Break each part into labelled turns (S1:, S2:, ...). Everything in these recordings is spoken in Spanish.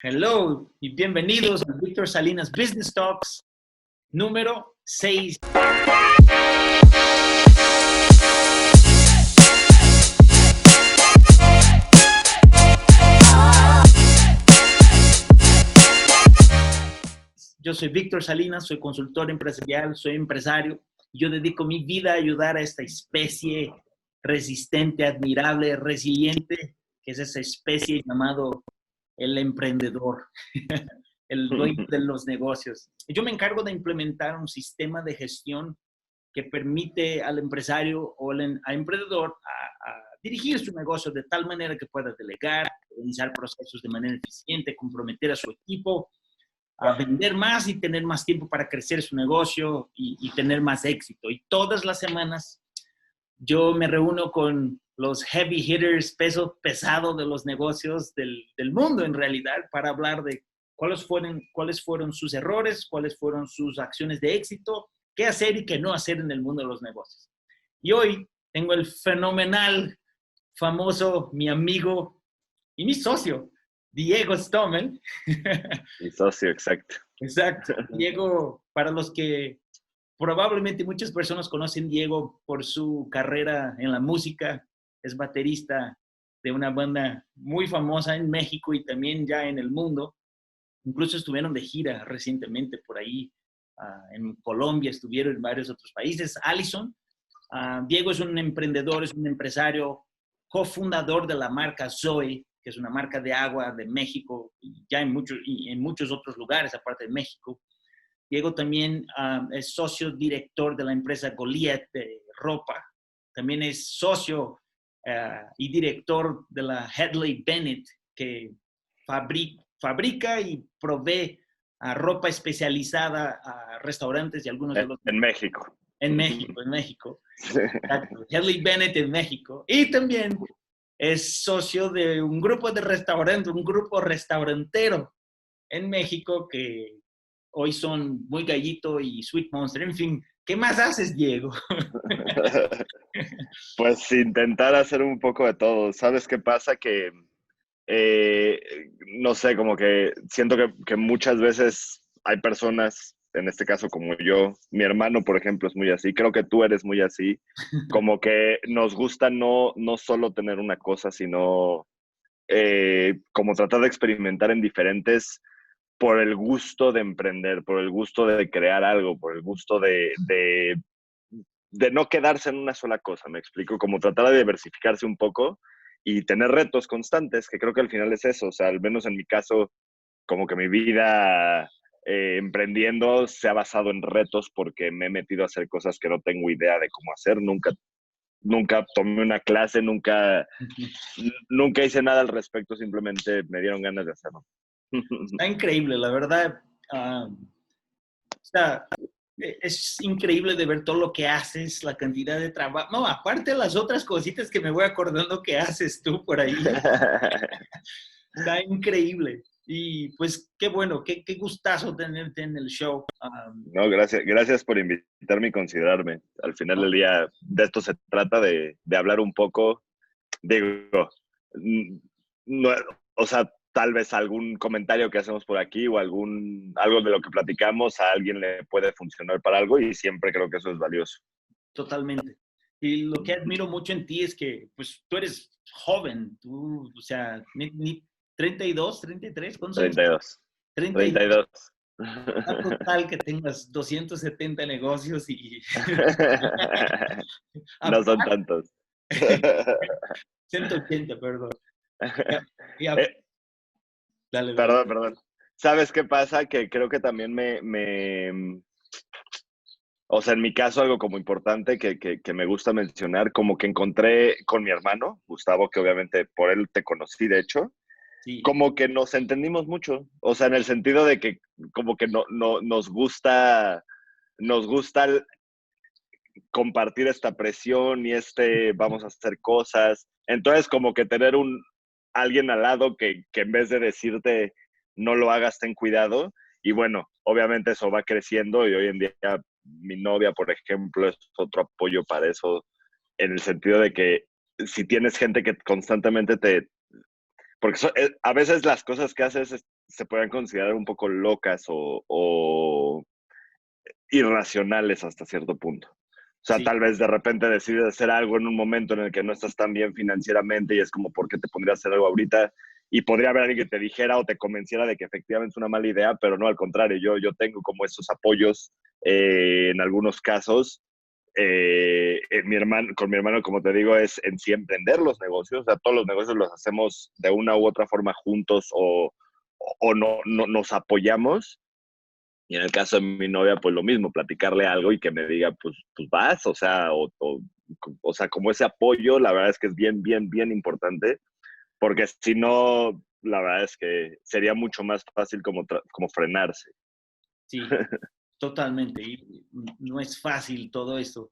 S1: Hello y bienvenidos a Víctor Salinas Business Talks número 6. Yo soy Víctor Salinas, soy consultor empresarial, soy empresario. Yo dedico mi vida a ayudar a esta especie resistente, admirable, resiliente, que es esa especie llamado el emprendedor, el dueño de los negocios. Yo me encargo de implementar un sistema de gestión que permite al empresario o al emprendedor a dirigir su negocio de tal manera que pueda delegar, organizar procesos de manera eficiente, comprometer a su equipo, a vender más y tener más tiempo para crecer su negocio y tener más éxito. Y todas las semanas yo me reúno con los heavy hitters, peso pesado de los negocios del mundo en realidad, para hablar de cuáles fueron sus errores, cuáles fueron sus acciones de éxito, qué hacer y qué no hacer en el mundo de los negocios. Y hoy tengo el fenomenal, famoso, mi amigo y mi socio, Diego Stommel.
S2: Mi socio, exacto.
S1: Exacto. Diego, para los que probablemente muchas personas conocen Diego por su carrera en la música, es baterista de una banda muy famosa en México y también ya en el mundo. Incluso estuvieron de gira recientemente por ahí, en Colombia, estuvieron en varios otros países. Allison. Diego es un emprendedor, es un empresario, cofundador de la marca Zoe, que es una marca de agua de México, ya y en muchos otros lugares aparte de México. Diego también es socio director de la empresa Goliath de ropa. También es socio y director de la Hedley Bennett, que fabrica y provee ropa especializada a restaurantes y algunos de los...
S2: En México.
S1: En México. Exacto. Hedley Bennett en México. Y también es socio de un grupo de restaurantes, un grupo restaurantero en México que hoy son Muy Gallito y Sweet Monster. En fin, ¿qué más haces, Diego?
S2: Pues intentar hacer un poco de todo. ¿Sabes qué pasa? Que, no sé, como que siento que muchas veces hay personas, en este caso como yo, mi hermano, por ejemplo, es muy así, creo que tú eres muy así, como que nos gusta no solo tener una cosa, sino como tratar de experimentar en diferentes por el gusto de emprender, por el gusto de crear algo, por el gusto de no quedarse en una sola cosa, me explico, como tratar de diversificarse un poco y tener retos constantes, que creo que al final es eso, o sea, al menos en mi caso, como que mi vida emprendiendo se ha basado en retos porque me he metido a hacer cosas que no tengo idea de cómo hacer, nunca tomé una clase, nunca hice nada al respecto, simplemente me dieron ganas de hacerlo.
S1: Está increíble, la verdad. Está, es increíble de ver todo lo que haces, la cantidad de trabajo. No, aparte de las otras cositas que me voy acordando que haces tú por ahí. Está increíble. Y pues qué bueno, qué gustazo tenerte en el show.
S2: No, gracias por invitarme y considerarme. Al final del día, de esto se trata de hablar un poco, digo, no, o sea, tal vez algún comentario que hacemos por aquí o algo de lo que platicamos a alguien le puede funcionar para algo y siempre creo que eso es valioso.
S1: Totalmente. Y lo que admiro mucho en ti es que, pues, tú eres joven, tú, o sea, ni 32, 33, ¿cuántos años?
S2: 32.
S1: 32.
S2: 32.
S1: Está total que tengas 270 negocios y...
S2: No son
S1: Aparte,
S2: tantos.
S1: 180, perdón. Y
S2: Eh,
S1: dale, dale.
S2: perdón. ¿Sabes qué pasa? Que creo que también o sea, en mi caso, algo como importante que me gusta mencionar, como que encontré con mi hermano, Gustavo, que obviamente por él te conocí, de hecho,
S1: Sí,
S2: como que nos entendimos mucho. O sea, en el sentido de que como que nos gusta compartir esta presión y vamos a hacer cosas. Entonces, como que tener alguien al lado que en vez de decirte no lo hagas, ten cuidado. Y bueno, obviamente eso va creciendo y hoy en día mi novia, por ejemplo, es otro apoyo para eso, en el sentido de que si tienes gente que constantemente porque a veces las cosas que haces se pueden considerar un poco locas o irracionales hasta cierto punto. O sea,
S1: Sí,
S2: tal vez de repente decides hacer algo en un momento en el que no estás tan bien financieramente y es como, ¿por qué te pondrías a hacer algo ahorita? Y podría haber alguien que te dijera o te convenciera de que efectivamente es una mala idea, pero no, al contrario, yo tengo como esos apoyos en algunos casos. Con mi hermano, como te digo, es en sí emprender los negocios. O sea, todos los negocios los hacemos de una u otra forma juntos o no nos apoyamos. Y en el caso de mi novia, pues lo mismo, platicarle algo y que me diga, pues vas, o sea, o sea, como ese apoyo, la verdad es que es bien, bien, bien importante, porque si no, la verdad es que sería mucho más fácil como frenarse.
S1: sí, totalmente. Y no es fácil todo esto.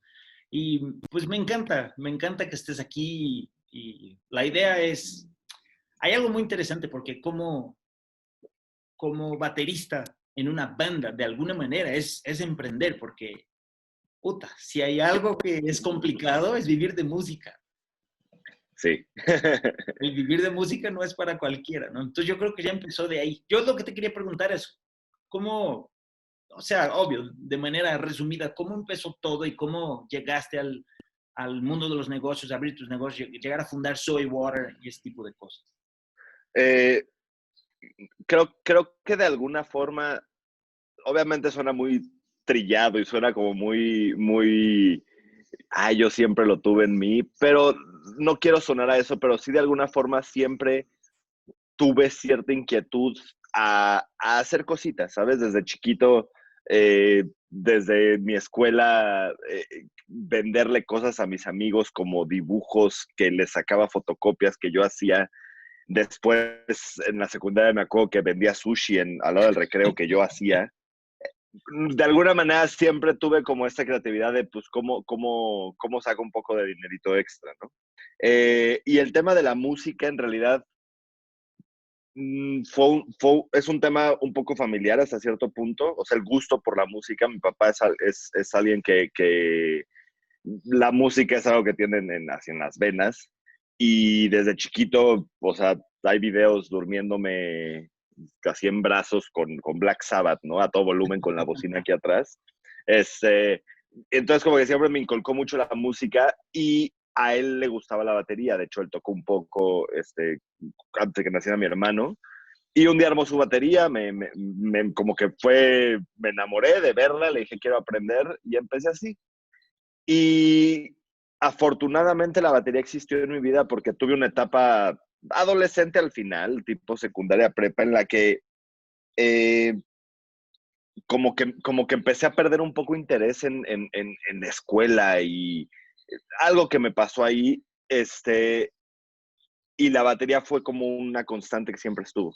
S1: Y pues me encanta que estés aquí y la idea es, hay algo muy interesante porque como baterista en una banda, de alguna manera, es emprender, porque, puta, si hay algo que es complicado es vivir de música.
S2: Sí.
S1: El vivir de música no es para cualquiera, ¿no? Entonces yo creo que ya empezó de ahí. Yo lo que te quería preguntar es, ¿cómo, o sea, obvio, de manera resumida, cómo empezó todo y cómo llegaste al mundo de los negocios, abrir tus negocios, llegar a fundar Soy Water y ese tipo de cosas?
S2: Eh, creo que de alguna forma, obviamente suena muy trillado y suena como muy, ay, yo siempre lo tuve en mí, pero no quiero sonar a eso, pero sí de alguna forma siempre tuve cierta inquietud a hacer cositas, ¿sabes? Desde chiquito, desde mi escuela, venderle cosas a mis amigos como dibujos que les sacaba fotocopias que yo hacía. Después, en la secundaria me acuerdo que vendía sushi a la hora del recreo que yo hacía. De alguna manera siempre tuve como esta creatividad de, pues, cómo saco un poco de dinerito extra, ¿no? Y el tema de la música, en realidad, es un tema un poco familiar hasta cierto punto. O sea, el gusto por la música. Mi papá es alguien que la música es algo que tienen así en las venas. Y desde chiquito, o sea, hay videos durmiéndome casi en brazos con Black Sabbath, ¿no? A todo volumen con la bocina aquí atrás. Este, entonces, como que siempre me inculcó mucho la música y a él le gustaba la batería. De hecho, él tocó un poco antes de que naciera mi hermano. Y un día armó su batería, como que me enamoré de verla, le dije quiero aprender y empecé así. Y afortunadamente la batería existió en mi vida porque tuve una etapa adolescente al final, tipo secundaria prepa, en la que eh, como que empecé a perder un poco interés en la escuela y algo que me pasó ahí, y la batería fue como una constante que siempre estuvo.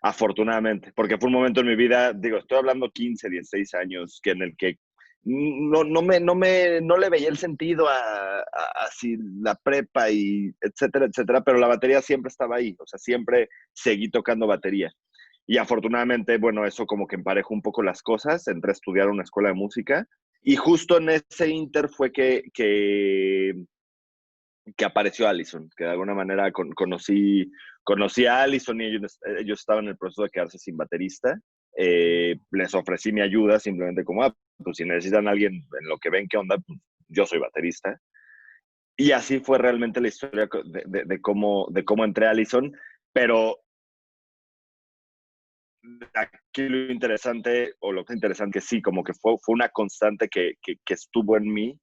S2: Afortunadamente, porque fue un momento en mi vida, digo, estoy hablando 15, 16 años, que en el que no le veía el sentido a así la prepa y etcétera, etcétera, pero la batería siempre estaba ahí, o sea, siempre seguí tocando batería. Y afortunadamente, bueno, eso como que emparejó un poco las cosas, entré a estudiar a una escuela de música y justo en ese inter fue que apareció Allison, que de alguna manera conocí a Allison y ellos estaban en el proceso de quedarse sin baterista. Les ofrecí mi ayuda simplemente como, pues si necesitan a alguien en lo que ven qué onda, pues yo soy baterista. Y así fue realmente la historia de cómo entré a Allison, pero aquí lo interesante, o lo que es interesante, que sí, como que fue una constante que estuvo en mí,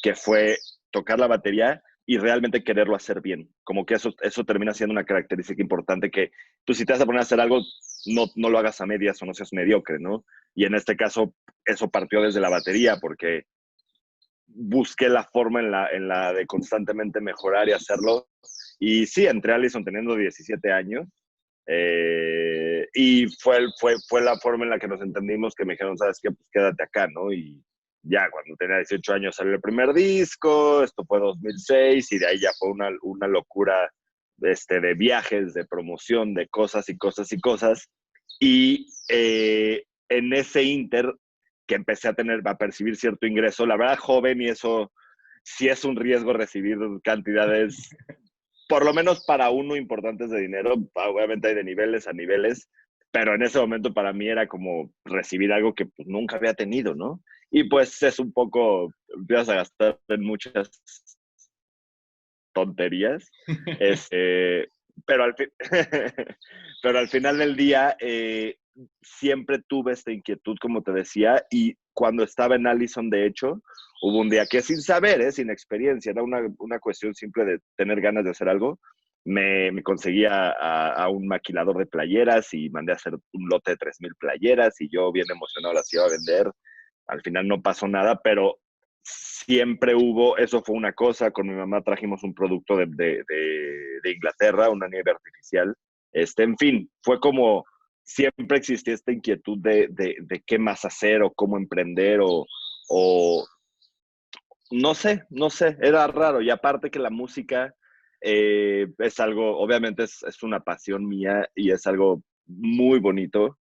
S2: que fue tocar la batería y realmente quererlo hacer bien. Como que eso termina siendo una característica importante que tú si te vas a poner a hacer algo, no lo hagas a medias o no seas mediocre, ¿no? Y en este caso, eso partió desde la batería, porque busqué la forma en la de constantemente mejorar y hacerlo. Y sí, entré a Allison teniendo 17 años. Y fue la forma en la que nos entendimos, que me dijeron, ¿sabes qué? Pues quédate acá, ¿no? Y ya cuando tenía 18 años salió el primer disco, esto fue 2006 y de ahí ya fue una locura de viajes, de promoción, de cosas y cosas y cosas. Y en ese inter que empecé a percibir cierto ingreso, la verdad joven y eso sí es un riesgo recibir cantidades por lo menos para uno importantes de dinero. Obviamente hay de niveles a niveles, pero en ese momento para mí era como recibir algo que pues, nunca había tenido, ¿no? Y pues es un poco, empiezas a gastar en muchas tonterías, pero, pero al final del día siempre tuve esta inquietud, como te decía, y cuando estaba en Allison, de hecho, hubo un día que sin saber, sin experiencia, era una cuestión simple de tener ganas de hacer algo, me conseguí a un maquilador de playeras y mandé a hacer un lote de 3,000 playeras y yo bien emocionado las iba a vender. Al final no pasó nada, pero siempre hubo, eso fue una cosa, con mi mamá trajimos un producto de Inglaterra, una nieve artificial. En fin, fue como siempre existía esta inquietud de qué más hacer o cómo emprender o no sé, era raro. Y aparte que la música es algo, obviamente es una pasión mía y es algo muy bonito,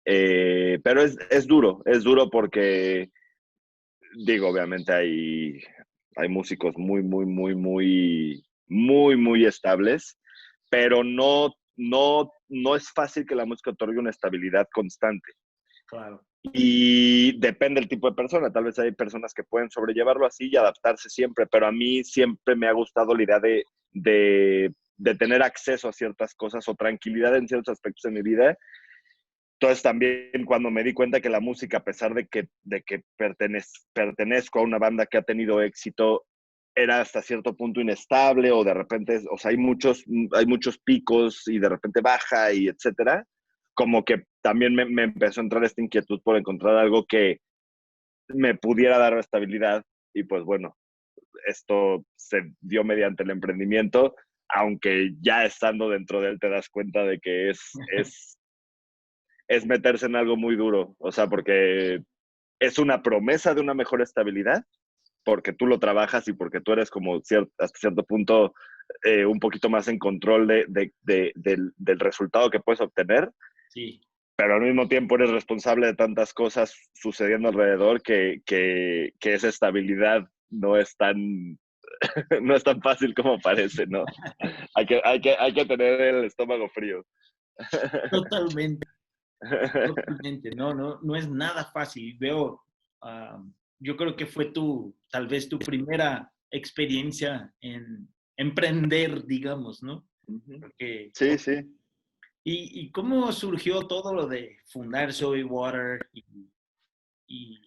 S2: pero es duro porque digo, obviamente hay músicos muy estables, pero no es fácil que la música otorgue una estabilidad constante.
S1: Claro.
S2: Y depende del tipo de persona. Tal vez hay personas que pueden sobrellevarlo así y adaptarse siempre, pero a mí siempre me ha gustado la idea de tener acceso a ciertas cosas o tranquilidad en ciertos aspectos de mi vida. Entonces también cuando me di cuenta que la música, a pesar de que pertenezco a una banda que ha tenido éxito, era hasta cierto punto inestable o de repente, o sea, hay muchos picos y de repente baja y etcétera, como que también me empezó a entrar esta inquietud por encontrar algo que me pudiera dar estabilidad y pues bueno, esto se dio mediante el emprendimiento, aunque ya estando dentro de él te das cuenta de que es meterse en algo muy duro, o sea, porque es una promesa de una mejor estabilidad, porque tú lo trabajas y porque tú eres como hasta cierto punto un poquito más en control del resultado que puedes obtener,
S1: Sí.
S2: pero al mismo tiempo eres responsable de tantas cosas sucediendo alrededor que esa estabilidad no es tan, no es tan fácil como parece, ¿no? Hay que tener el estómago frío.
S1: Totalmente, totalmente. No, no, no es nada fácil. Veo, ah, yo creo que fue tal vez tu primera experiencia en emprender, digamos, ¿no? Porque,
S2: Sí, sí.
S1: ¿y cómo surgió todo lo de fundar Soy Water? Y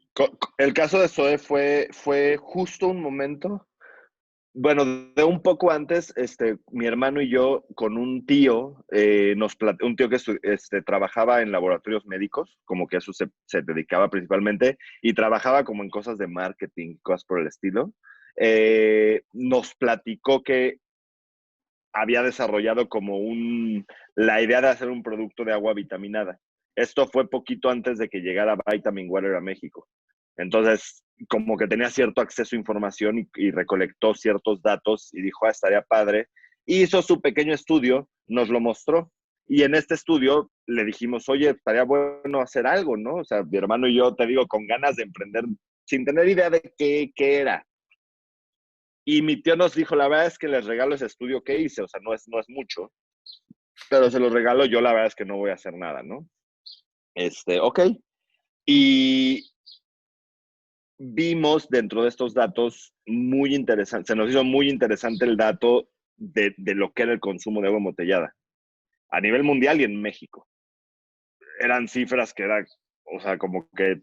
S2: El caso de Zoe fue justo un momento, bueno, de un poco antes, mi hermano y yo con un tío, un tío que trabajaba en laboratorios médicos, como que eso se dedicaba principalmente, y trabajaba como en cosas de marketing, cosas por el estilo, nos platicó que había desarrollado como la idea de hacer un producto de agua vitaminada. Esto fue poquito antes de que llegara Vitamin Water a México. Entonces, como que tenía cierto acceso a información y recolectó ciertos datos y dijo, estaría padre. Hizo su pequeño estudio, nos lo mostró. Y en este estudio le dijimos, oye, estaría bueno hacer algo, ¿no? O sea, mi hermano y yo, te digo, con ganas de emprender, sin tener idea de qué era. Y mi tío nos dijo, la verdad es que les regalo ese estudio que hice, o sea, no es mucho, pero se lo regalo, yo la verdad es que no voy a hacer nada, ¿no? Ok. Y vimos dentro de estos datos muy interesante, se nos hizo muy interesante el dato de lo que era el consumo de agua embotellada a nivel mundial y en México. Eran cifras que eran, o sea, como que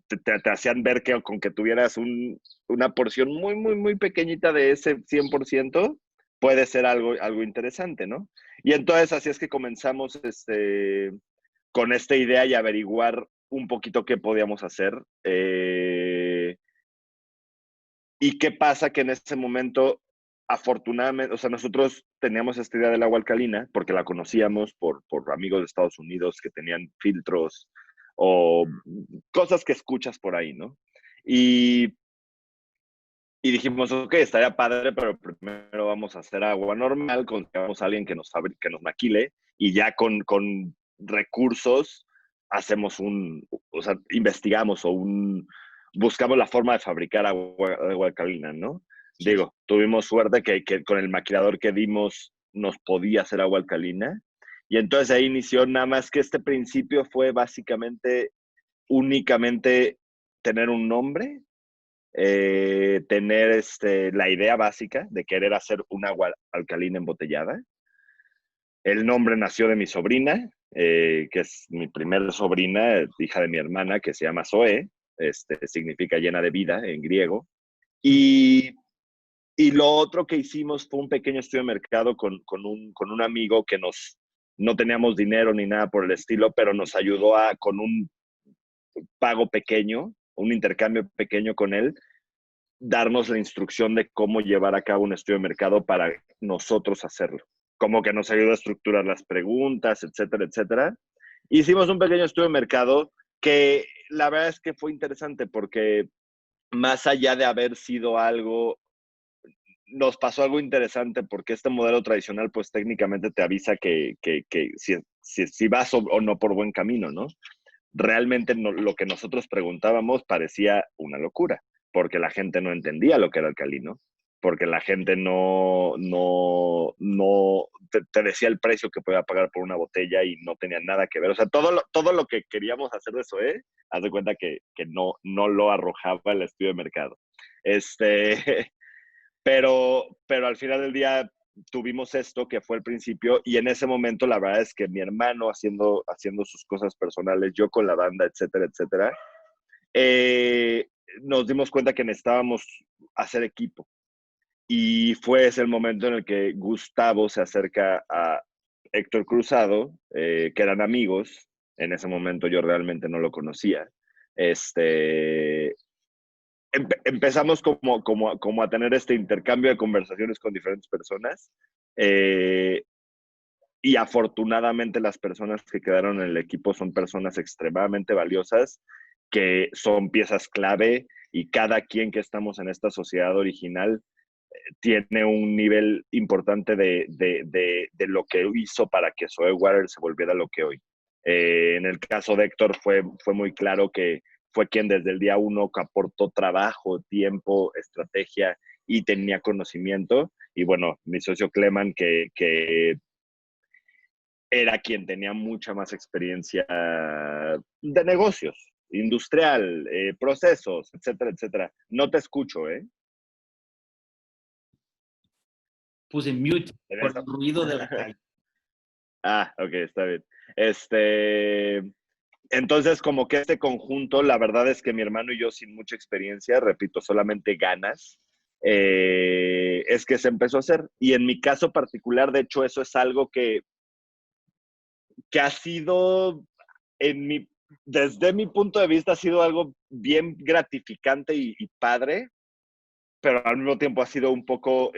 S2: te hacían ver que con que tuvieras una porción muy pequeñita de ese 100%, puede ser algo interesante, ¿no? Y entonces así es que comenzamos con esta idea y averiguar un poquito qué podíamos hacer. ¿Y qué pasa? Que en ese momento, afortunadamente, o sea, nosotros teníamos esta idea del agua alcalina porque la conocíamos por amigos de Estados Unidos que tenían filtros o cosas que escuchas por ahí, ¿no? Y, y dijimos, ok, estaría padre, pero primero vamos a hacer agua normal, conseguimos a alguien que nos maquile y ya con recursos hacemos o sea, investigamos buscamos la forma de fabricar agua alcalina, ¿no?
S1: sí,
S2: Digo, tuvimos suerte que con el maquilador que dimos nos podía hacer agua alcalina Y entonces ahí inició, nada más que este principio fue básicamente, únicamente tener un nombre, tener la idea básica de querer hacer un agua alcalina embotellada. El nombre nació de mi sobrina, que es mi primera sobrina, hija de mi hermana, que se llama Zoe, significa llena de vida en griego. Y, y lo otro que hicimos fue un pequeño estudio de mercado con un amigo que no teníamos dinero ni nada por el estilo, pero nos ayudó con un pago pequeño, un intercambio pequeño con él, darnos la instrucción de cómo llevar a cabo un estudio de mercado para nosotros hacerlo. Como que nos ayudó a estructurar las preguntas, etcétera, etcétera. Hicimos un pequeño estudio de mercado que la verdad es que fue interesante porque más allá de haber sido algo, nos pasó algo interesante porque este modelo tradicional pues técnicamente te avisa que si vas o no por buen camino, ¿no? Realmente no, lo que nosotros preguntábamos parecía una locura, porque la gente no entendía lo que era alcalino, porque la gente no te decía el precio que podía pagar por una botella y no tenía nada que ver. O sea, todo lo que queríamos hacer de eso, haz de cuenta que no lo arrojaba el estudio de mercado. Pero al final del día tuvimos esto que fue el principio y en ese momento la verdad es que mi hermano haciendo sus cosas personales, yo con la banda, etcétera, etcétera, nos dimos cuenta que necesitábamos hacer equipo y fue ese el momento en el que Gustavo se acerca a Héctor Cruzado, que eran amigos. En ese momento yo realmente no lo conocía. Empezamos como a tener este intercambio de conversaciones con diferentes personas y afortunadamente las personas que quedaron en el equipo son personas extremadamente valiosas que son piezas clave y cada quien que estamos en esta sociedad original tiene un nivel importante de lo que hizo para que Zoe Water se volviera lo que hoy. En el caso de Héctor fue muy claro que fue quien desde el día uno aportó trabajo, tiempo, estrategia y tenía conocimiento. Y bueno, mi socio Cleman, que era quien tenía mucha más experiencia de negocios, industrial, procesos, etcétera, etcétera. No te escucho, ¿eh?
S1: Puse mute por el ruido de la calle.
S2: Ah, ok, está bien. Entonces, como que este conjunto, la verdad es que mi hermano y yo, sin mucha experiencia, repito, solamente ganas, es que se empezó a hacer. Y en mi caso particular, de hecho, eso es algo que ha sido, desde mi punto de vista, ha sido algo bien gratificante y padre, pero al mismo tiempo ha sido un poco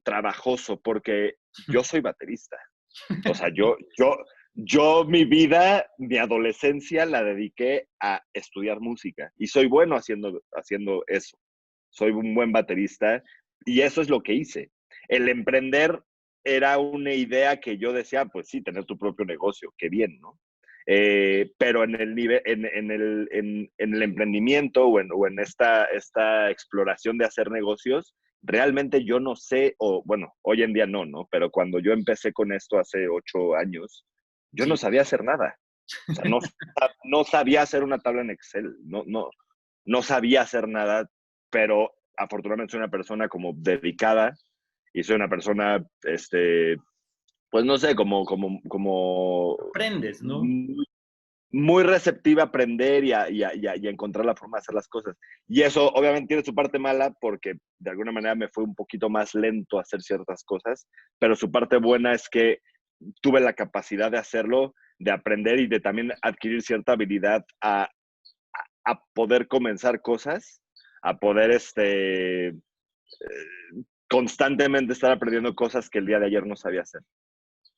S2: trabajoso, porque yo soy baterista. O sea, yo mi vida, mi adolescencia la dediqué a estudiar música y soy bueno haciendo eso. Soy un buen baterista y eso es lo que hice. El emprender era una idea que yo decía, pues sí, tener tu propio negocio, qué bien, ¿no? Pero en el nivel, en el emprendimiento o en esta exploración de hacer negocios, realmente yo no sé, o bueno, hoy en día no, pero cuando yo empecé con esto hace 8 años, yo no
S1: Sí.
S2: sabía hacer nada. O sea, no sabía hacer una tabla en Excel, no sabía hacer nada, pero afortunadamente soy una persona como dedicada y soy una persona, pues no sé, como
S1: Aprendes, ¿no?
S2: muy receptiva a aprender y a encontrar la forma de hacer las cosas. Y eso obviamente tiene su parte mala porque de alguna manera me fue un poquito más lento a hacer ciertas cosas, pero su parte buena es que tuve la capacidad de hacerlo, de aprender y de también adquirir cierta habilidad a poder comenzar cosas, a poder constantemente estar aprendiendo cosas que el día de ayer no sabía hacer.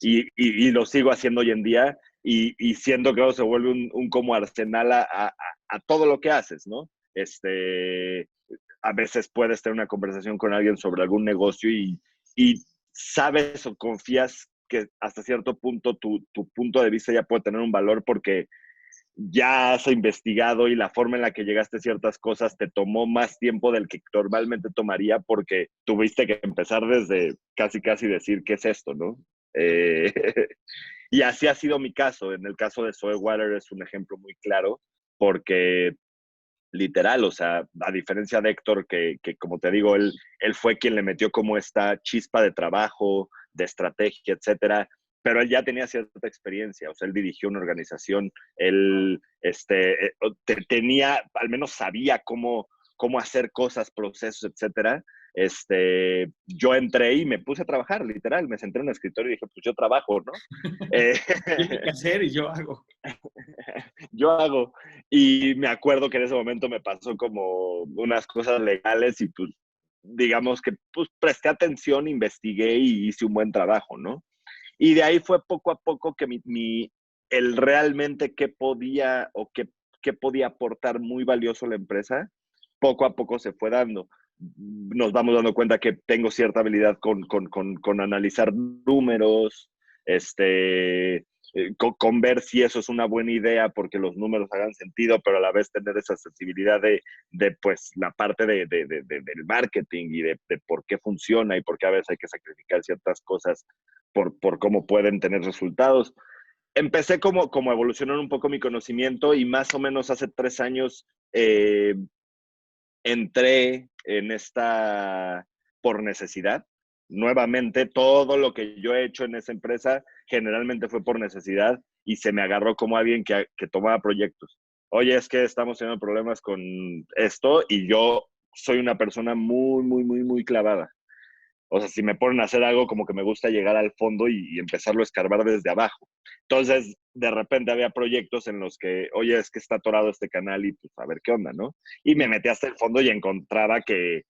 S2: Y lo sigo haciendo hoy en día y siento que se vuelve un como arsenal a todo lo que haces, ¿no? A veces puedes tener una conversación con alguien sobre algún negocio y sabes o confías que hasta cierto punto tu punto de vista ya puede tener un valor porque ya has investigado y la forma en la que llegaste a ciertas cosas te tomó más tiempo del que normalmente tomaría porque tuviste que empezar desde casi decir qué es esto, ¿no? Eh, y así ha sido mi caso. En el caso de Soy Water es un ejemplo muy claro porque literal, o sea, a diferencia de Héctor, que como te digo, él fue quien le metió como esta chispa de trabajo, de estrategia, etcétera, pero él ya tenía cierta experiencia, o sea, él dirigió una organización, él tenía, al menos sabía cómo hacer cosas, procesos, etcétera. Yo entré y me puse a trabajar, literal, me senté en un escritorio y dije, pues yo trabajo, ¿no? Eh,
S1: Tiene que hacer y yo hago.
S2: yo hago. Y me acuerdo que en ese momento me pasó como unas cosas legales y pues digamos que pues presté atención, investigué y hice un buen trabajo, ¿no? Y de ahí fue poco a poco que el realmente qué podía o qué podía aportar muy valioso a la empresa, poco a poco se fue dando. Nos vamos dando cuenta que tengo cierta habilidad con analizar números, con ver si eso es una buena idea porque los números hagan sentido, pero a la vez tener esa sensibilidad de pues la parte del marketing y de por qué funciona y por qué a veces hay que sacrificar ciertas cosas por cómo pueden tener resultados. Empecé como a evolucionar un poco mi conocimiento y más o menos hace 3 años entré en esta por necesidad. Nuevamente, todo lo que yo he hecho en esa empresa generalmente fue por necesidad y se me agarró como alguien que tomaba proyectos. Oye, es que estamos teniendo problemas con esto y yo soy una persona muy, muy, muy, muy clavada. O sea, si me ponen a hacer algo, como que me gusta llegar al fondo y empezarlo a escarbar desde abajo. Entonces, de repente había proyectos en los que, oye, es que está atorado este canal y pues a ver qué onda, ¿no? Y me metí hasta el fondo y encontraba que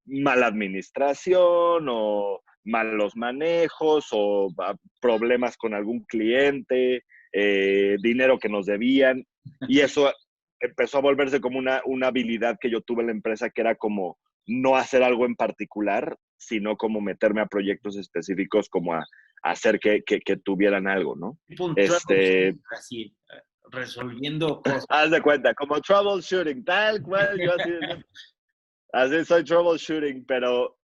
S2: mala administración o malos manejos o problemas con algún cliente, dinero que nos debían. Y eso empezó a volverse como una habilidad que yo tuve en la empresa que era como no hacer algo en particular, sino como meterme a proyectos específicos, como a hacer que tuvieran algo, ¿no?
S1: Tipo un troubleshooting, así, resolviendo cosas.
S2: Haz de cuenta, como troubleshooting, tal cual, yo así soy troubleshooting, pero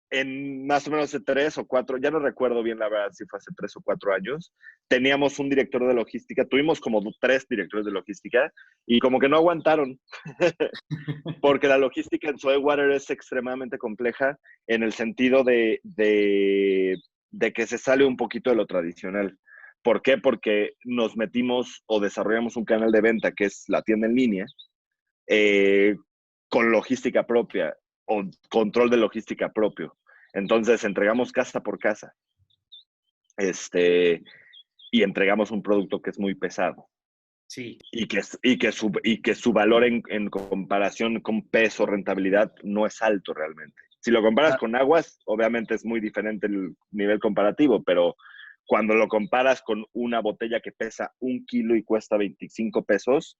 S2: en más o menos hace 3 o 4, ya no recuerdo bien la verdad si fue hace 3 o 4 años, teníamos un director de logística, tuvimos como 3 directores de logística y como que no aguantaron, porque la logística en Soywater es extremadamente compleja en el sentido de que se sale un poquito de lo tradicional. ¿Por qué? Porque nos metimos o desarrollamos un canal de venta que es la tienda en línea, eh, con logística propia o control de logística propio. Entonces entregamos casa por casa y entregamos un producto que es muy pesado.
S1: Sí.
S2: Y que su valor en comparación con peso, rentabilidad, no es alto realmente. Si lo comparas con aguas, obviamente es muy diferente el nivel comparativo, pero cuando lo comparas con una botella que pesa 1 kilo y cuesta 25 pesos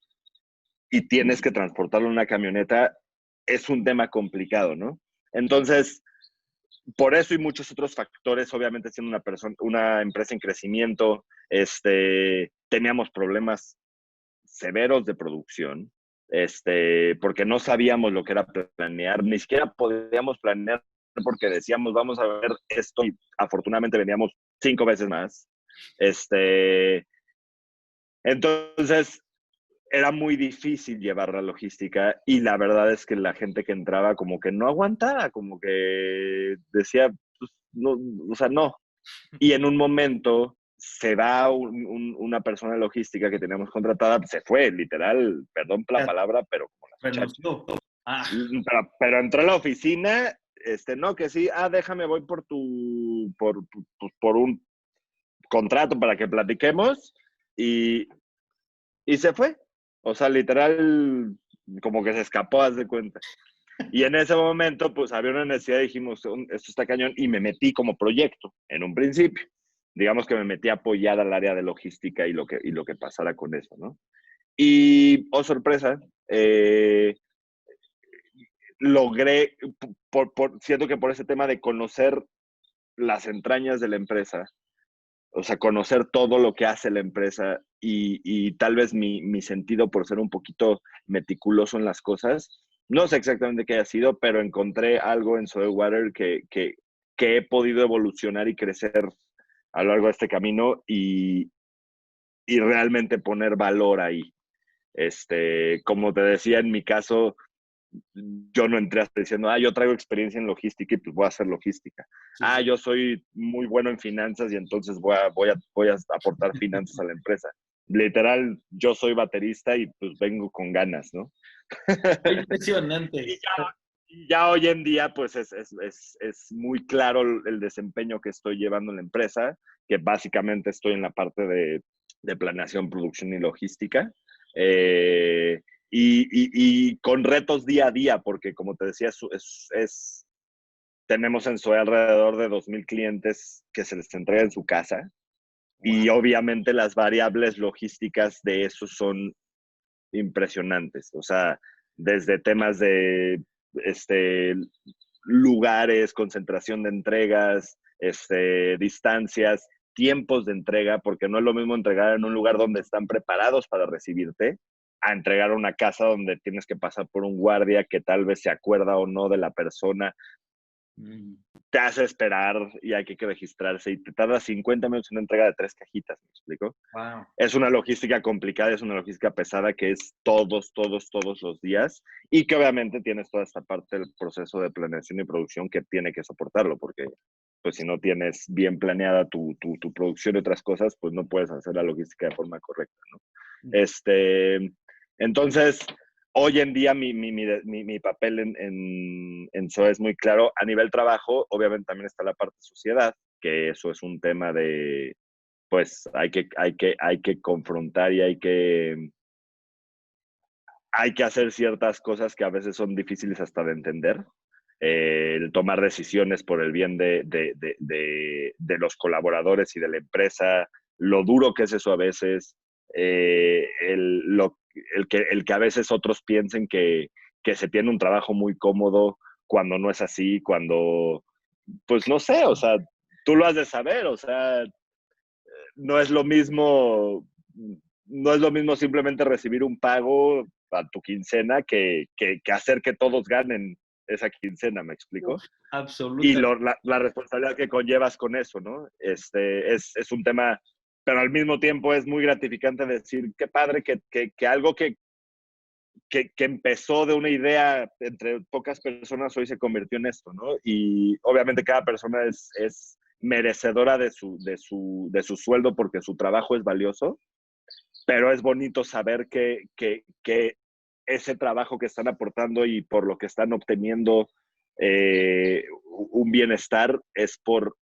S2: y tienes que transportarlo en una camioneta, es un tema complicado, ¿no? Entonces, por eso y muchos otros factores, obviamente siendo una empresa en crecimiento, teníamos problemas severos de producción, porque no sabíamos lo que era planear, ni siquiera podíamos planear porque decíamos, vamos a ver esto, y afortunadamente veníamos 5 veces más. Entonces, era muy difícil llevar la logística y la verdad es que la gente que entraba como que no aguantaba, como que decía, pues, no, o sea, no. Y en un momento se va una persona de logística que teníamos contratada, se fue, literal, perdón por la palabra, pero como la muchacha.
S1: Renunció. Ah,
S2: Pero entró a la oficina, no, que sí, déjame, voy por un contrato para que platiquemos y, y se fue. O sea, literal, como que se escapó, haz de cuenta. Y en ese momento, pues había una necesidad, dijimos, esto está cañón, y me metí como proyecto en un principio. Digamos que me metí a apoyar al área de logística y lo que pasara con eso, ¿no? Y, oh sorpresa, logré, siento que por ese tema de conocer las entrañas de la empresa, o sea, conocer todo lo que hace la empresa y tal vez mi sentido por ser un poquito meticuloso en las cosas, no sé exactamente qué haya sido, pero encontré algo en Soywater que he podido evolucionar y crecer a lo largo de este camino y realmente poner valor ahí. Como te decía, en mi caso, yo no entré hasta diciendo, yo traigo experiencia en logística y pues voy a hacer logística.
S1: Sí, sí.
S2: Yo soy muy bueno en finanzas y entonces voy a aportar finanzas a la empresa. Literal, yo soy baterista y pues vengo con ganas, ¿no?
S1: Qué impresionante.
S2: y ya hoy en día, pues es muy claro el desempeño que estoy llevando en la empresa, que básicamente estoy en la parte de planeación, producción y logística. Eh, y con retos día a día, porque como te decía, tenemos en Zoe alrededor de 2,000 clientes que se les entrega en su casa.
S1: Wow.
S2: Y obviamente las variables logísticas de eso son impresionantes. O sea, desde temas de lugares, concentración de entregas, distancias, tiempos de entrega, porque no es lo mismo entregar en un lugar donde están preparados para recibirte, a entregar a una casa donde tienes que pasar por un guardia que tal vez se acuerda o no de la persona,
S1: Mm.
S2: te hace esperar y hay que registrarse y te tarda 50 minutos en una entrega de 3 cajitas, ¿me explico?
S1: Wow.
S2: Es una logística complicada, es una logística pesada que es todos los días y que obviamente tienes toda esta parte del proceso de planeación y producción que tiene que soportarlo, porque pues si no tienes bien planeada tu producción y otras cosas, pues no puedes hacer la logística de forma correcta, ¿no? Entonces, hoy en día mi papel en SOE es muy claro. A nivel trabajo, obviamente también está la parte sociedad, que eso es un tema de, pues hay que confrontar y hay que hacer ciertas cosas que a veces son difíciles hasta de entender. El tomar decisiones por el bien de los colaboradores y de la empresa, lo duro que es eso a veces, el que a veces otros piensen que se tiene un trabajo muy cómodo cuando no es así, cuando, pues no sé, o sea, tú lo has de saber, o sea, no es lo mismo, no es lo mismo simplemente recibir un pago a tu quincena que hacer que todos ganen esa quincena, ¿me
S1: Uf,
S2: explico? Y
S1: absoluta.
S2: la responsabilidad que conllevas con eso, ¿no? Es un tema, pero al mismo tiempo es muy gratificante decir, qué padre que algo que empezó de una idea entre pocas personas hoy se convirtió en esto, ¿no? Y obviamente cada persona es merecedora de su sueldo porque su trabajo es valioso, pero es bonito saber que ese trabajo que están aportando y por lo que están obteniendo un bienestar es por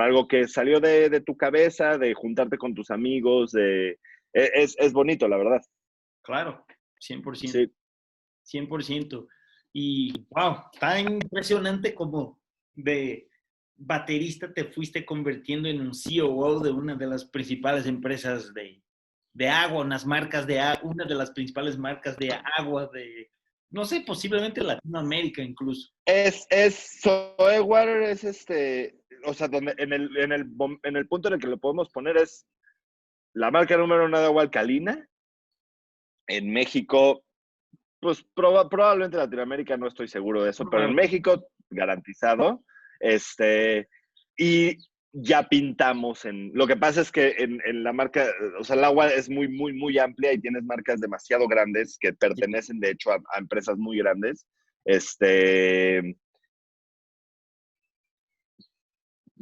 S2: algo que salió de tu cabeza, de juntarte con tus amigos, es bonito, la verdad.
S1: Claro, 100%.
S2: Sí.
S1: 100%. Y wow, tan impresionante como de baterista te fuiste convirtiendo en un COO de una de las principales empresas de agua, unas marcas una de las principales marcas de agua de, no sé, posiblemente Latinoamérica incluso.
S2: Soewater es o sea, donde en el punto en el que lo podemos poner es la marca número uno de agua alcalina. En México, pues probablemente en Latinoamérica no estoy seguro de eso, pero en México garantizado. Y ya pintamos lo que pasa es que en la marca, o sea, el agua es muy, muy, muy amplia y tienes marcas demasiado grandes que pertenecen, de hecho, a empresas muy grandes.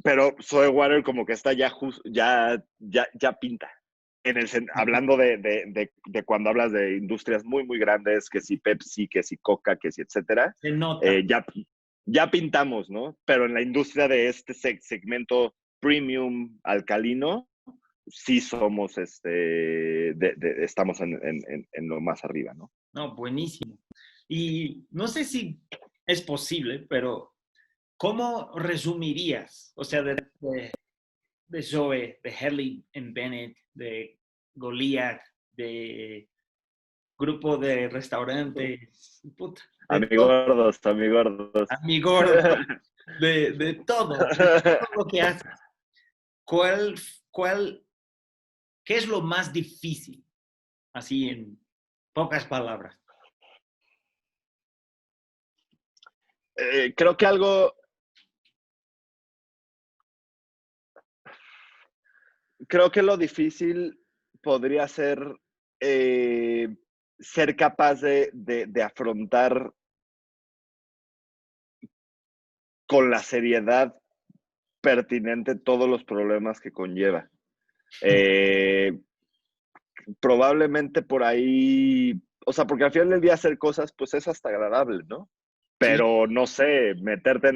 S2: Pero Soewater como que está ya pinta. Hablando de cuando hablas de industrias muy, muy grandes, que si Pepsi, que si Coca, que si etcétera,
S1: Se nota.
S2: ya pintamos, ¿no? Pero en la industria de este segmento premium alcalino, sí somos, estamos en lo más arriba, ¿no?
S1: No, buenísimo. Y no sé si es posible, pero ¿cómo resumirías? O sea, de Zoe, de Hedley and Bennett, de Goliath, de grupo de restaurantes, puta, de todo,
S2: Amigordos, amigordos.
S1: Amigor, de todo lo que haces. ¿Cuál, cuál, qué es lo más difícil? Así en pocas palabras.
S2: Creo que algo creo que lo difícil podría ser eh, ser capaz de afrontar con la seriedad pertinente todos los problemas que conlleva. Eh, Probablemente por ahí, o sea, porque al final del día hacer cosas, pues es hasta agradable, ¿no?
S1: Sí,
S2: Pero no sé, meterte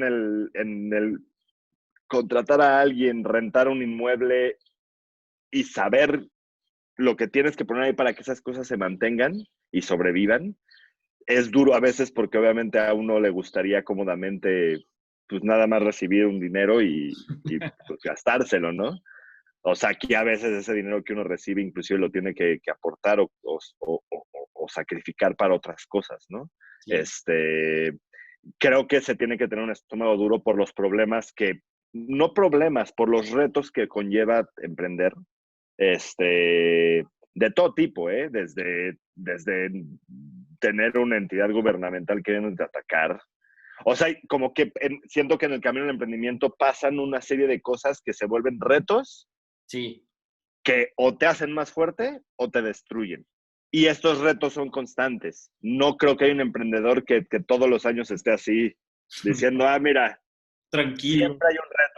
S2: contratar a alguien, rentar un inmueble y saber lo que tienes que poner ahí para que esas cosas se mantengan y sobrevivan, es duro a veces porque obviamente a uno le gustaría cómodamente pues nada más recibir un dinero y pues, gastárselo, ¿no? O sea, aquí a veces ese dinero que uno recibe inclusive lo tiene que aportar o sacrificar para otras cosas, ¿no?
S1: sí,
S2: Este, creo que se tiene que tener un estómago duro por los problemas no problemas, por los retos que conlleva emprender, de todo tipo, ¿eh? Desde tener una entidad gubernamental queriendo atacar. O sea, como que siento que en el camino del emprendimiento pasan una serie de cosas que se vuelven retos
S1: sí.
S2: que o te hacen más fuerte o te destruyen. Y estos retos son constantes. No creo que haya un emprendedor que todos los años esté así, diciendo, ah, mira,
S1: Tranquilo,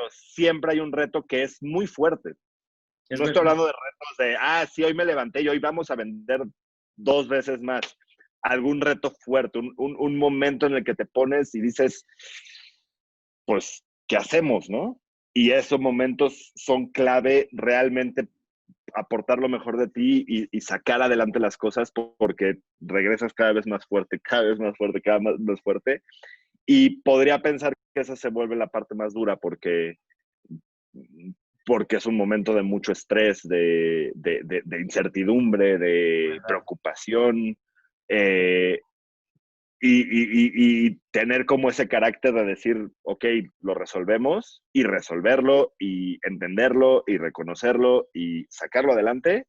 S2: siempre hay un reto que es muy fuerte.
S1: es
S2: No estoy
S1: verdad.
S2: hablando de retos de, ah, sí, hoy me levanté y hoy vamos a vender 2 veces más. Algún reto fuerte, un momento en el que te pones y dices, pues, ¿qué hacemos, no? Y esos momentos son clave realmente aportar lo mejor de ti y sacar adelante las cosas porque regresas cada vez más fuerte, cada vez más fuerte, cada vez más fuerte. Y podría pensar que esa se vuelve la parte más dura porque es un momento de mucho estrés, de incertidumbre, de
S1: ¿Verdad?
S2: preocupación, eh, y tener como ese carácter de decir, ok, lo resolvemos, y resolverlo, y entenderlo, y reconocerlo, y sacarlo adelante,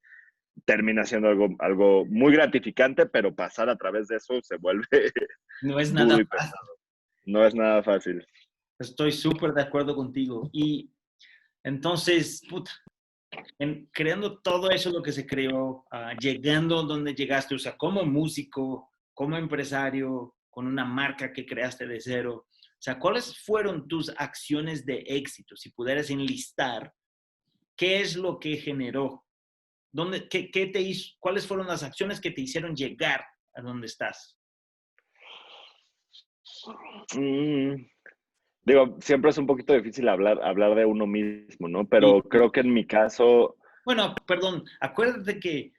S2: termina siendo algo muy gratificante, pero pasar a través de eso se vuelve
S1: No es
S2: duro
S1: nada
S2: y
S1: fácil.
S2: pesado. No es nada fácil.
S1: Estoy súper de acuerdo contigo. Y entonces, puta, creando todo eso lo que se creó, llegando donde llegaste, o sea, como músico, como empresario, con una marca que creaste de cero. O sea, ¿cuáles fueron tus acciones de éxito? Si pudieras enlistar, ¿qué es lo que generó? ¿Qué te hizo? ¿Cuáles fueron las acciones que te hicieron llegar a donde estás?
S2: Mm, digo, siempre es un poquito difícil hablar de uno mismo, ¿no?
S1: Y,
S2: Pero creo que en mi caso,
S1: bueno, perdón, acuérdate que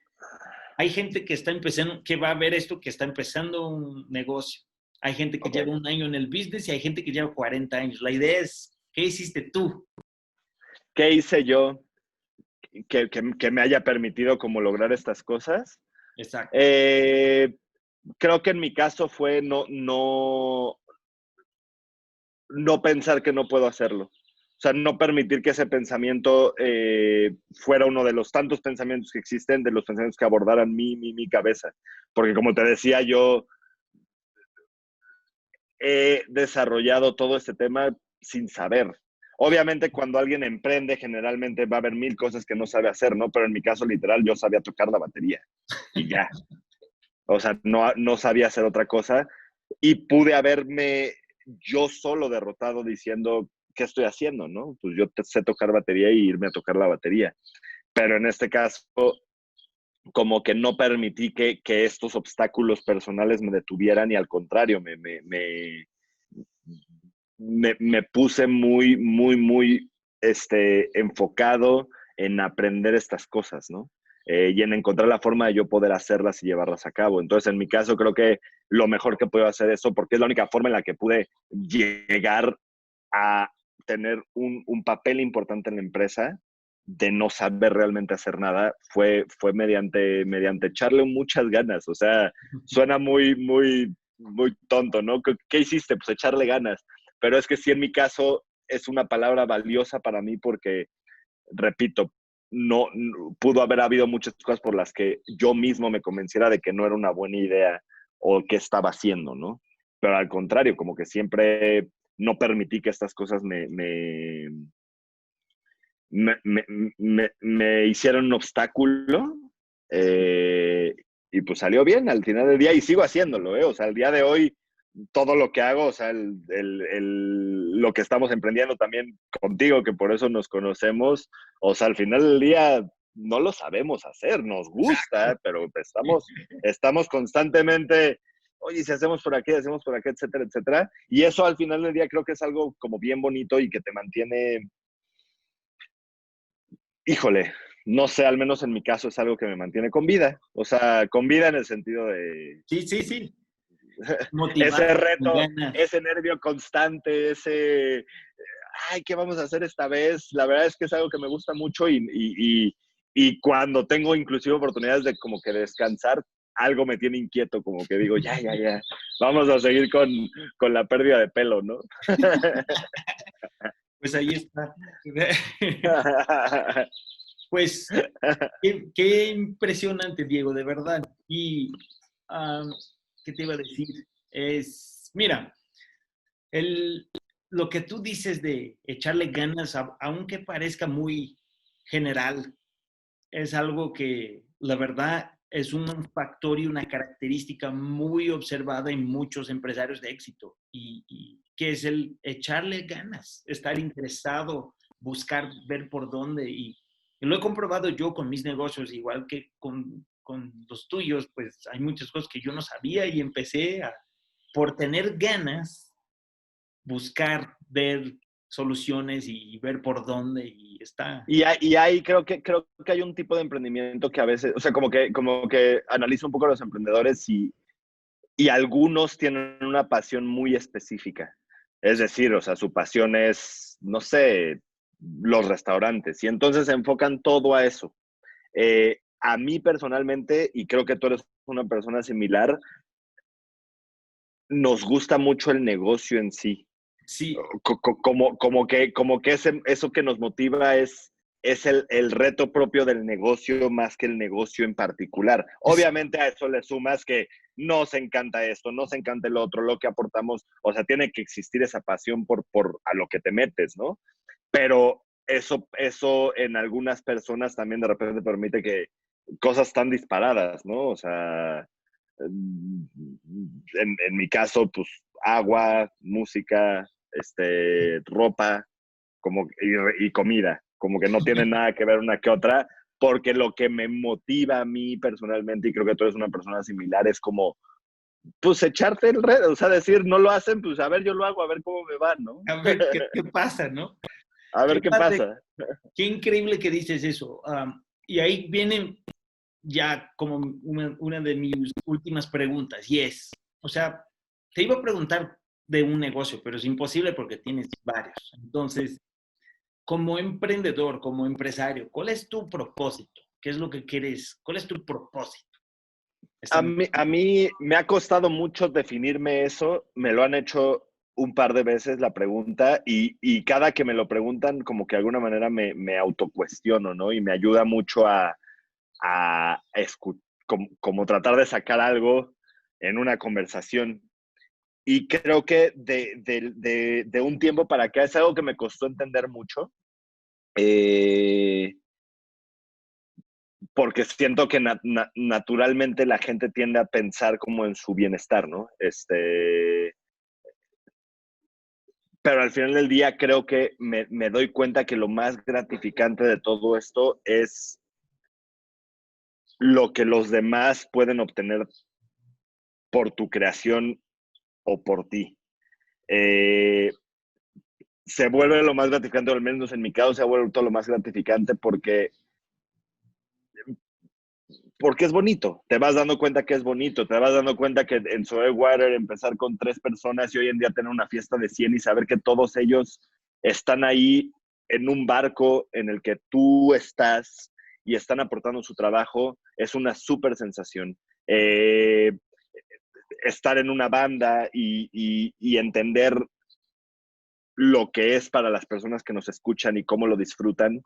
S1: hay gente que está empezando, que va a ver esto, que está empezando un negocio. Hay gente que
S2: ok,
S1: lleva un año en el business y hay gente que lleva 40 años. La idea es, ¿qué hiciste tú?
S2: ¿qué hice yo que me haya permitido como lograr estas cosas?
S1: Exacto.
S2: Eh, Creo que en mi caso fue no pensar que no puedo hacerlo. O sea, no permitir que ese pensamiento fuera uno de los tantos pensamientos que existen, de los pensamientos que abordaran mi cabeza. Porque como te decía, yo he desarrollado todo este tema sin saber. Obviamente cuando alguien emprende, generalmente va a haber mil cosas que no sabe hacer, ¿no? Pero en mi caso, literal, yo sabía tocar la batería y ya. O sea, no sabía hacer otra cosa y pude haberme yo solo derrotado diciendo, ¿qué estoy haciendo, no? Pues yo sé tocar batería y irme a tocar la batería. Pero en este caso, como que no permití que estos obstáculos personales me detuvieran y al contrario, me puse muy enfocado en aprender estas cosas, ¿no? Y en encontrar la forma de yo poder hacerlas y llevarlas a cabo. Entonces, en mi caso, creo que lo mejor que puedo hacer eso, porque es la única forma en la que pude llegar a tener un papel importante en la empresa, de no saber realmente hacer nada, fue mediante echarle muchas ganas. O sea, suena muy tonto, ¿no? ¿Qué hiciste? Pues echarle ganas. Pero es que sí, en mi caso, es una palabra valiosa para mí porque, repito, no pudo haber habido muchas cosas por las que yo mismo me convenciera de que no era una buena idea o qué estaba haciendo, ¿no? Pero al contrario, como que siempre no permití que estas cosas me hicieron un obstáculo, eh, y pues salió bien al final del día y sigo haciéndolo, ¿eh? O sea, al día de hoy, todo lo que hago, o sea, lo que estamos emprendiendo también contigo, que por eso nos conocemos, o sea, al final del día no lo sabemos hacer, nos
S1: Exacto.
S2: gusta, pero estamos constantemente, oye, si hacemos por aquí, hacemos por acá, etcétera, etcétera. Y eso al final del día creo que es algo como bien bonito y que te mantiene, híjole, no sé, al menos en mi caso es algo que me mantiene con vida. O sea, con vida en el sentido de
S1: Sí, sí, sí.
S2: ese
S1: Motivado, con
S2: reto,
S1: ganas.
S2: ese nervio constante, ese, ay, ¿qué vamos a hacer esta vez? La verdad es que es algo que me gusta mucho y cuando tengo inclusive oportunidades de como que descansar, algo me tiene inquieto, como que digo, ya, vamos a seguir con la pérdida de pelo, ¿no?
S1: Pues ahí está. Pues qué impresionante, Diego, de verdad. Y, ah, ¿qué te iba a decir? Mira, el, lo que tú dices de echarle ganas, aunque parezca muy general, es algo que la verdad es un factor y una característica muy observada en muchos empresarios de éxito y que es el echarle ganas, estar interesado, buscar, ver por dónde y lo he comprobado yo con mis negocios, igual que con los tuyos, pues hay muchas cosas que yo no sabía y empecé a, por tener ganas, buscar, ver soluciones y ver por dónde y está.
S2: Y ahí creo que hay un tipo de emprendimiento que a veces, o sea, como que analizo un poco a los emprendedores y algunos tienen una pasión muy específica. Es decir, o sea, su pasión es, no sé, los restaurantes. Y entonces se enfocan todo a eso. A mí personalmente, y creo que tú eres una persona similar, nos gusta mucho el negocio en sí.
S1: Sí,
S2: Como que eso que nos motiva es el reto propio del negocio más que el negocio en particular. Obviamente a eso le sumas que nos encanta esto, nos encanta el otro, lo que aportamos, o sea, tiene que existir esa pasión por a lo que te metes, ¿no? Pero eso en algunas personas también de repente permite que cosas tan disparadas, ¿no? O sea, en mi caso, pues agua, música, ropa y comida, como que no tienen nada que ver una que otra, porque lo que me motiva a mí personalmente, y creo que tú eres una persona similar, es como, pues echarte el red, o sea, decir, no lo hacen, pues a ver, yo lo hago, a ver cómo me va, ¿no?
S1: a ver qué pasa, ¿no?
S2: A
S1: Qué
S2: ver qué
S1: padre,
S2: pasa.
S1: qué increíble que dices eso. Y ahí viene ya como una de mis últimas preguntas, y es, o sea, te iba a preguntar de un negocio, pero es imposible porque tienes varios. Entonces, como emprendedor, como empresario, ¿cuál es tu propósito? ¿Qué es lo que quieres? ¿Cuál es tu propósito?
S2: A mí me ha costado mucho definirme eso, me lo han hecho un par de veces la pregunta y cada que me lo preguntan como que de alguna manera me autocuestiono, ¿no? Y me ayuda mucho como tratar de sacar algo en una conversación. Y creo que de un tiempo para acá es algo que me costó entender mucho, eh, porque siento que naturalmente la gente tiende a pensar como en su bienestar, ¿no? Pero al final del día creo que me doy cuenta que lo más gratificante de todo esto es lo que los demás pueden obtener por tu creación o por ti. Eh, Se vuelve lo más gratificante, o al menos en mi caso se ha vuelto lo más gratificante porque es bonito. Te vas dando cuenta que es bonito, te vas dando cuenta que en Soe Water empezar con 3 personas y hoy en día tener una fiesta de 100 y saber que todos ellos están ahí en un barco en el que tú estás y están aportando su trabajo, es una súper sensación. Estar en una banda y entender lo que es para las personas que nos escuchan y cómo lo disfrutan,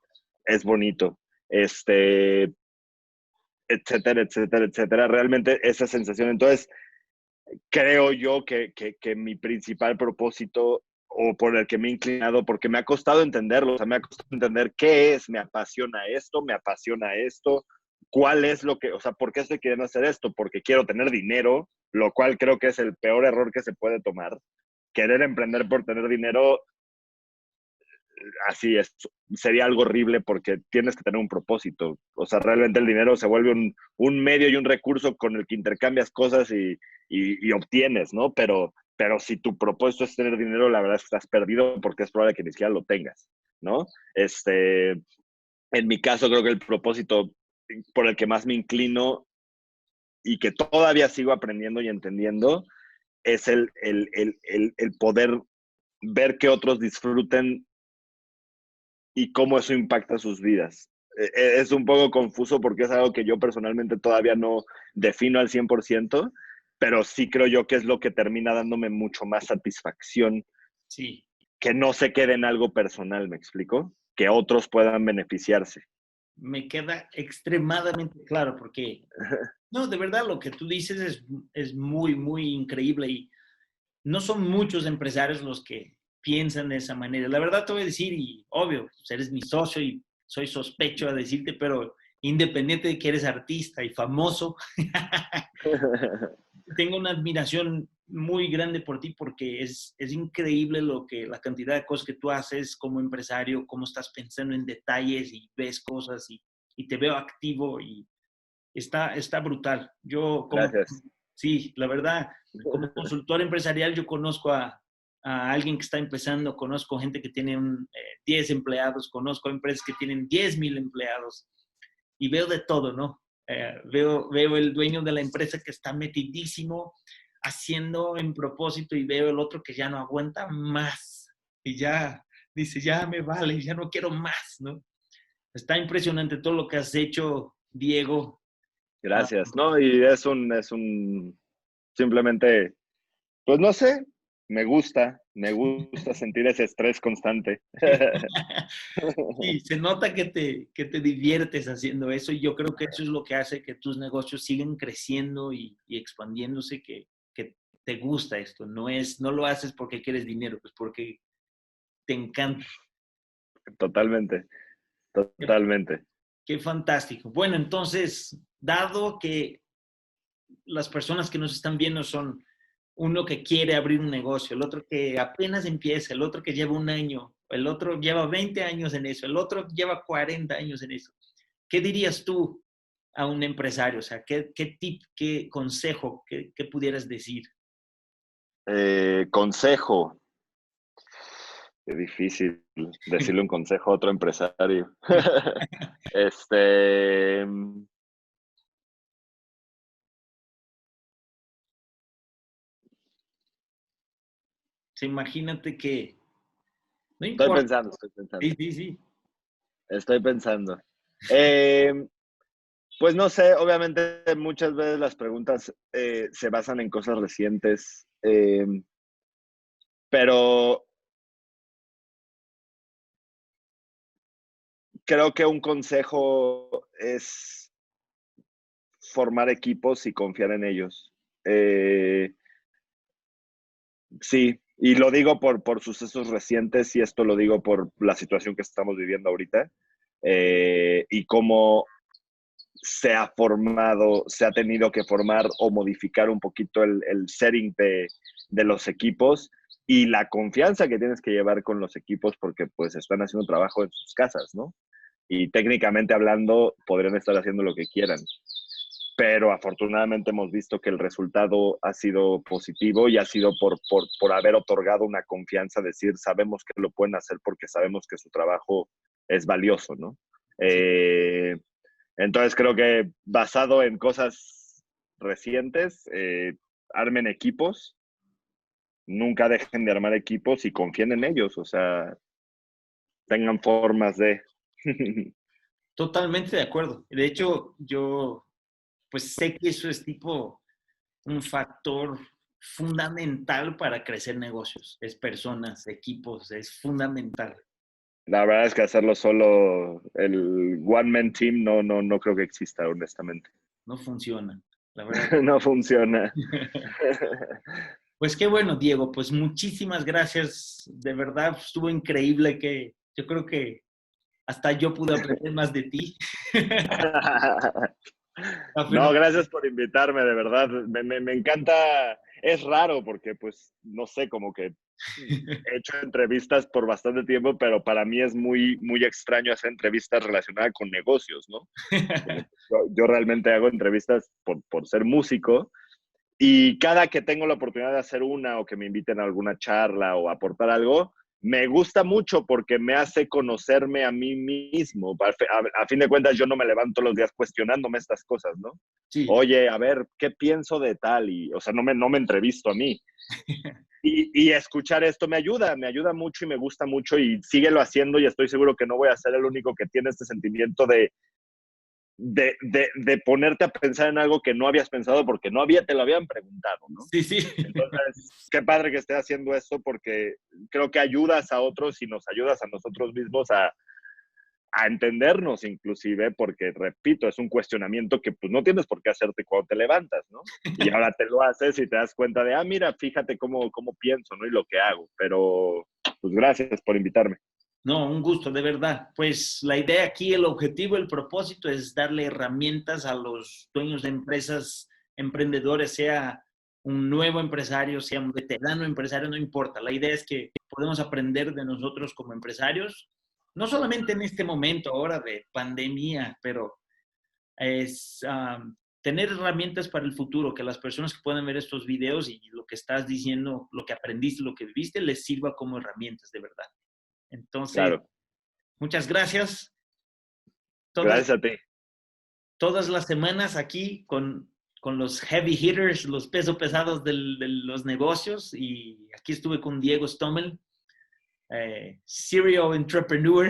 S2: es bonito. Etcétera, etcétera, etcétera. Realmente esa sensación. Entonces, creo yo que mi principal propósito o por el que me he inclinado, porque me ha costado entenderlo, o sea, me ha costado entender qué es, me apasiona esto, cuál es lo que, o sea, ¿por qué estoy queriendo hacer esto? Porque quiero tener dinero, lo cual creo que es el peor error que se puede tomar. Querer emprender por tener dinero, así es, sería algo horrible porque tienes que tener un propósito. O sea, realmente el dinero se vuelve un medio y un recurso con el que intercambias cosas y obtienes, ¿no? Pero si tu propósito es tener dinero, la verdad es que estás perdido porque es probable que ni siquiera lo tengas, ¿no? En mi caso, creo que el propósito por el que más me inclino y que todavía sigo aprendiendo y entendiendo es el poder ver que otros disfruten y cómo eso impacta sus vidas. Es un poco confuso porque es algo que yo personalmente todavía no defino al 100%, pero sí creo yo que es lo que termina dándome mucho más satisfacción,
S1: Sí,
S2: que no se quede en algo personal, ¿me explico? Que otros puedan beneficiarse.
S1: me queda extremadamente claro porque, no, de verdad lo que tú dices es muy, muy increíble y no son muchos empresarios los que piensan de esa manera. La verdad te voy a decir, y obvio, pues eres mi socio y soy sospecho a decirte, pero independiente de que eres artista y famoso, tengo una admiración muy grande por ti porque es increíble la cantidad de cosas que tú haces como empresario, cómo estás pensando en detalles y ves cosas y te veo activo y está brutal. Yo como,
S2: Gracias.
S1: sí, la verdad, como consultor empresarial yo conozco a alguien que está empezando, conozco gente que tiene 10 empleados, conozco empresas que tienen 10,000 empleados y veo de todo, ¿no? Veo el dueño de la empresa que está metidísimo haciendo en propósito y veo el otro que ya no aguanta más y ya dice, ya me vale, ya no quiero más, ¿no? Está impresionante todo lo que has hecho, Diego. Ah,
S2: Gracias. No, y simplemente, pues no sé, me gusta sentir ese estrés constante.
S1: sí, se nota que te diviertes haciendo eso y yo creo que eso es lo que hace que tus negocios sigan creciendo y expandiéndose, que te gusta esto. No lo haces porque quieres dinero, pues porque te encanta.
S2: Totalmente,
S1: Qué,
S2: totalmente.
S1: qué fantástico. Bueno, entonces, dado que las personas que nos están viendo son uno que quiere abrir un negocio, el otro que apenas empieza, el otro que lleva un año, el otro lleva 20 años en eso, el otro lleva 40 años en eso. ¿Qué dirías tú a un empresario? O sea, ¿qué tip, qué consejo, qué pudieras decir?
S2: Consejo. Qué difícil decirle un consejo a otro empresario. Este,
S1: Sí, imagínate que, no
S2: estoy
S1: importa,
S2: pensando,
S1: sí, sí, sí,
S2: estoy pensando. Eh, pues no sé, obviamente muchas veces las preguntas se basan en cosas recientes, pero creo que un consejo es formar equipos y confiar en ellos. Eh, sí, y lo digo por sucesos recientes y esto lo digo por la situación que estamos viviendo ahorita y cómo se ha formado, se ha tenido que formar o modificar un poquito el setting de los equipos y la confianza que tienes que llevar con los equipos porque pues están haciendo trabajo en sus casas, ¿no? Y técnicamente hablando podrían estar haciendo lo que quieran. Pero afortunadamente hemos visto que el resultado ha sido positivo y ha sido por haber otorgado una confianza, decir, sabemos que lo pueden hacer porque sabemos que su trabajo es valioso, ¿no?
S1: sí.
S2: Eh, entonces creo que basado en cosas recientes, armen equipos, nunca dejen de armar equipos y confíen en ellos, o sea, tengan formas de...
S1: Totalmente de acuerdo. De hecho, yo pues sé que eso es tipo un factor fundamental para crecer negocios. Es personas, equipos, es fundamental.
S2: La verdad es que hacerlo solo, el one-man team, no creo que exista, honestamente.
S1: No funciona, la verdad.
S2: No funciona.
S1: Pues qué bueno, Diego. Pues muchísimas gracias. De verdad, estuvo increíble que yo creo que hasta yo pude aprender más de ti. Está
S2: No,
S1: fenomenal.
S2: gracias por invitarme, de verdad. Me encanta. Es raro porque, pues, no sé, como que he hecho entrevistas por bastante tiempo, pero para mí es muy, muy extraño hacer entrevistas relacionadas con negocios, ¿no? Como que yo realmente hago entrevistas por ser músico y cada que tengo la oportunidad de hacer una o que me inviten a alguna charla o aportar algo, me gusta mucho porque me hace conocerme a mí mismo. A fin de cuentas, yo no me levanto los días cuestionándome estas cosas, ¿no?
S1: Sí,
S2: Oye, a ver, ¿qué pienso de tal? Y, o sea, no me entrevisto a mí. Y escuchar esto me ayuda mucho y me gusta mucho y síguelo haciendo y estoy seguro que no voy a ser el único que tiene este sentimiento de ponerte a pensar en algo que no habías pensado porque te lo habían preguntado, ¿no?
S1: sí, sí.
S2: Entonces, qué padre que estés haciendo esto porque creo que ayudas a otros y nos ayudas a nosotros mismos a entendernos inclusive, porque repito, es un cuestionamiento que pues no tienes por qué hacerte cuando te levantas, ¿no? Y ahora te lo haces y te das cuenta de, mira, fíjate cómo pienso, ¿no? Y lo que hago. Pero pues gracias por invitarme.
S1: No, un gusto, de verdad. Pues la idea aquí, el objetivo, el propósito es darle herramientas a los dueños de empresas, emprendedores, sea un nuevo empresario, sea un veterano empresario, no importa. La idea es que podemos aprender de nosotros como empresarios, no solamente en este momento ahora de pandemia, pero es tener herramientas para el futuro, que las personas que puedan ver estos videos y lo que estás diciendo, lo que aprendiste, lo que viviste, les sirva como herramientas de verdad. Entonces,
S2: Claro,
S1: muchas gracias. Todas,
S2: gracias a ti.
S1: todas las semanas aquí con los heavy hitters, los pesos pesados de los negocios. Y aquí estuve con Diego Stommel, serial entrepreneur.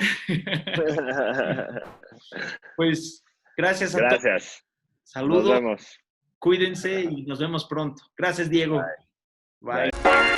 S1: Pues gracias a todos.
S2: Gracias. Nos
S1: Saludos,
S2: vemos.
S1: cuídense y nos vemos pronto. Gracias, Diego.
S2: Bye.
S1: Bye.
S2: Bye.